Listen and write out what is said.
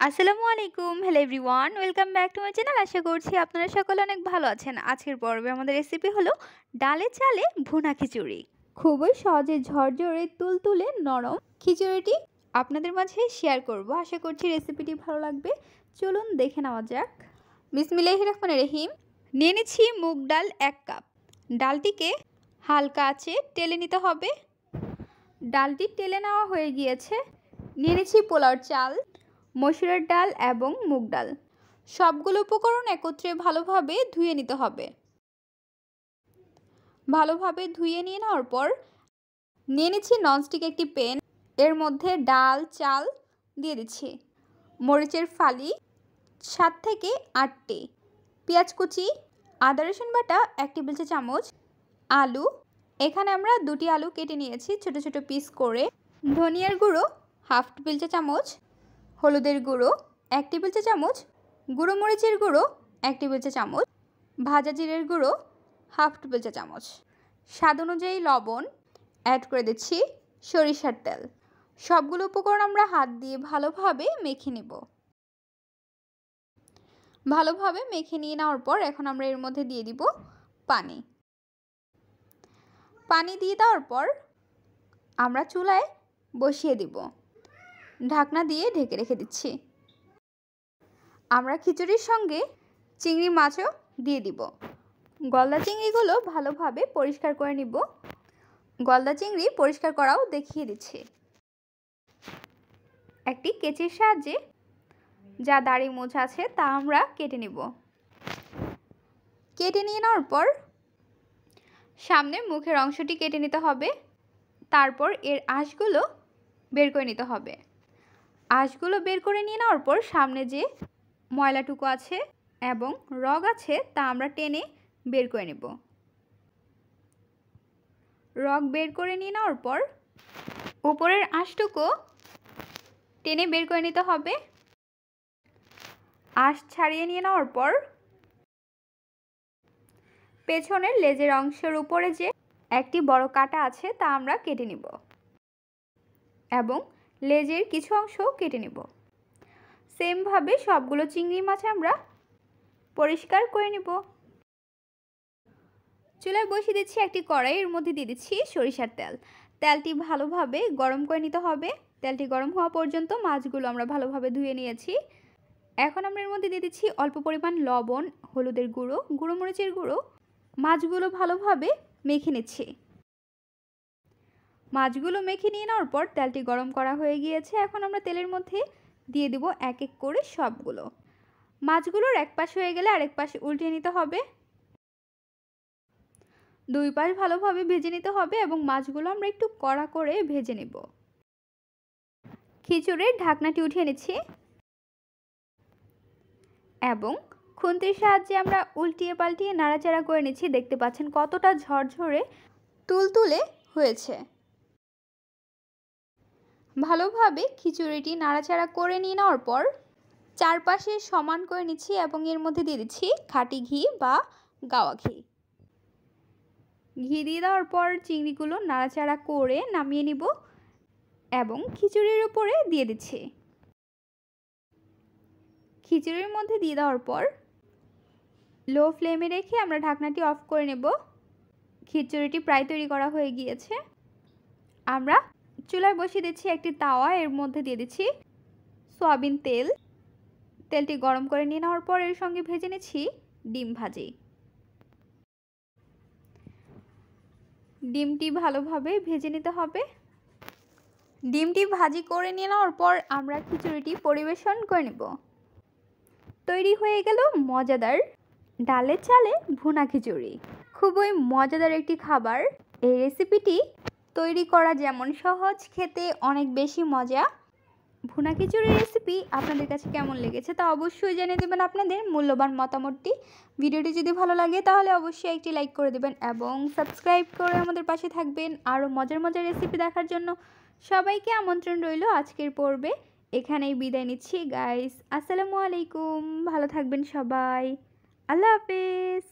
আসসালামু আলাইকুম। Hello everyone, welcome back to my channel. আশা করছি আপনারা সকলে অনেক ভালো আছেন। আজকের পর্বে আমাদের রেসিপি হলো ডালে চালে ভুনা খিচুড়ি। খুবই সহজে ঝরঝরে তুলতুলে নরম খিচুড়িটি আপনাদের মাঝে শেয়ার করব। আশা করছি রেসিপিটি ভালো লাগবে। চলুন দেখে নেওয়া যাক। বিসমিল্লাহির রহমানির রহিম। নিয়ে নিচ্ছি মুগ ডাল 1 কাপ। ডালটিকে হালকা আঁচে টেলে নিতে হবে। ডালটি টেলে নেওয়া হয়ে গিয়েছে। নিয়ে নিচ্ছি পোলাওর চাল, মসুরের ডাল এবং মুগ ডাল। সবগুলো উপকরণ একত্রে ভালোভাবে ধুয়ে নিতে হবে। ভালোভাবে ধুয়ে নিয়ে নেওয়ার পর নিয়ে নিচ্ছি ননস্টিক একটি প্যান। এর মধ্যে ডাল চাল দিয়ে দিচ্ছি, মরিচের ফালি 7 থেকে 8টি, পেঁয়াজ কুচি, আদা রসুন বাটা 1 টেবিল চামচ, আলু, এখানে আমরা 2টি আলু কেটে নিয়েছি ছোট ছোট পিস করে, ধনিয়ার গুঁড়ো 1/2 টেবিল চামচ, হলুদের গুঁড়ো 1 টেবিল চামচ, গুঁড়ো মরিচের গুঁড়ো 1 টেবিল চামচ, ভাজা জিরের গুঁড়ো 1/2 টেবিল চামচ, স্বাদ অনুযায়ী লবণ, অ্যাড করে দিচ্ছি সরিষার তেল। সবগুলো উপকরণ আমরা হাত দিয়ে ভালোভাবে মেখে নেব। ভালোভাবে মেখে নিয়ে নেওয়ার পর এখন আমরা এর মধ্যে দিয়ে দিব পানি। পানি দিয়ে দেওয়ার পর আমরা চুলায় বসিয়ে দিব। ঢাকনা দিয়ে ঢেকে রেখে দিচ্ছি। আমরা খিচুড়ির সঙ্গে চিংড়ি মাছও দিয়ে দিব। গলদা চিংড়িগুলো ভালোভাবে পরিষ্কার করে নিব। গলদা চিংড়ি পরিষ্কার করাও দেখিয়ে দিচ্ছি। একটি কেচির সাহায্যে যা দাড়ি মোছা আছে তা আমরা কেটে নিব। কেটে নিয়ে নেওয়ার পর সামনে মুখের অংশটি কেটে নিতে হবে। তারপর এর আঁশগুলো বের করে নিতে হবে। আঁশগুলো বের করে নিয়ে নেওয়ার পর সামনে যে ময়লাটুকু আছে এবং রগ আছে তা আমরা টেনে বের করে নেব। রগ বের করে নিয়ে নেওয়ার পর উপরের আঁশটুকু টেনে বের করে নিতে হবে। আঁশ ছাড়িয়ে নিয়ে নেওয়ার পর পেছনের লেজের অংশের উপরে যে একটি বড় কাটা আছে তা আমরা কেটে নিব এবং লেজের কিছু অংশ কেটে নিব। সেমভাবে সবগুলো চিংড়ি মাছ আমরা পরিষ্কার করে নিব। চুলায় বসিয়ে দিচ্ছি একটি কড়াই, এর মধ্যে দিয়ে দিচ্ছি সরিষার তেল। তেলটি ভালোভাবে গরম করে নিতে হবে। তেলটি গরম হওয়া পর্যন্ত মাছগুলো আমরা ভালোভাবে ধুয়ে নিয়েছি। এখন আমরা এর মধ্যে দিয়ে দিচ্ছি অল্প পরিমাণ লবণ, হলুদের গুঁড়ো, গুঁড়ো মরিচের গুঁড়ো। মাছগুলো ভালোভাবে মেখে নিচ্ছি। মাছগুলো মেখে নিয়ে নেওয়ার পর তেলটি গরম করা হয়ে গিয়েছে। এখন আমরা তেলের মধ্যে দিয়ে দিব এক এক করে সবগুলো। মাছগুলোর এক পাশ হয়ে গেলে আরেক পাশে উল্টিয়ে নিতে হবে। দুই পাশ ভালোভাবে ভেজে নিতে হবে এবং মাছগুলো আমরা একটু কড়া করে ভেজে নেব। খিচুড়ির ঢাকনাটি উঠিয়ে নিচ্ছি এবং খুন্তির সাহায্যে আমরা উল্টিয়ে পাল্টিয়ে নাড়াচাড়া করে নিচ্ছি। দেখতে পাচ্ছেন কতটা ঝরঝরে তুলতুলে হয়েছে। ভালোভাবে খিচুড়িটি নাড়াচাড়া করে নিয়ে নেওয়ার পর চারপাশে সমান করে নিচ্ছি এবং এর মধ্যে দিয়ে দিচ্ছি খাঁটি ঘি বা গাওয়া ঘি। ঘি দিয়ে দেওয়ার পর চিংড়িগুলো নাড়াচাড়া করে নামিয়ে নিব এবং খিচুড়ির উপরে দিয়ে দিচ্ছি। খিচুড়ির মধ্যে দিয়ে দেওয়ার পর লো ফ্লেমে রেখে আমরা ঢাকনাটি অফ করে নেব। খিচুড়িটি প্রায় তৈরি করা হয়ে গিয়েছে। আমরা চুলায় বসিয়ে দিচ্ছি একটি তাওয়া, এর মধ্যে দিয়ে দিচ্ছি সয়াবিন তেল। তেলটি গরম করে নিয়ে নেওয়ার পর এর সঙ্গে ভেজে নিচ্ছি ডিম ভাজি। ডিমটি ভালোভাবে ভেজে নিতে হবে। ডিমটি ভাজি করে নিয়ে নেওয়ার পর আমরা খিচুড়িটি পরিবেশন করে নেব। তৈরি হয়ে গেল মজাদার ডালে চালে ভুনা খিচুড়ি। খুবই মজাদার একটি খাবার। এই রেসিপিটি তৈরি করা যেমন সহজ, খেতে অনেক বেশি মজা। ভুনা খিচুড়ির রেসিপি আপনাদের কাছে কেমন লেগেছে তা অবশ্যই জানিয়ে দেবেন আপনাদের মূল্যবান মতামতটি। ভিডিওটি যদি ভালো লাগে তাহলে অবশ্যই একটি লাইক করে দেবেন এবং সাবস্ক্রাইব করে আমাদের পাশে থাকবেন। আরও মজার মজার রেসিপি দেখার জন্য সবাইকে আমন্ত্রণ রইল। আজকের পর্বে এখানেই বিদায় নিচ্ছি গাইস। আসসালামু আলাইকুম, ভালো থাকবেন সবাই। আল্লাহ হাফেজ।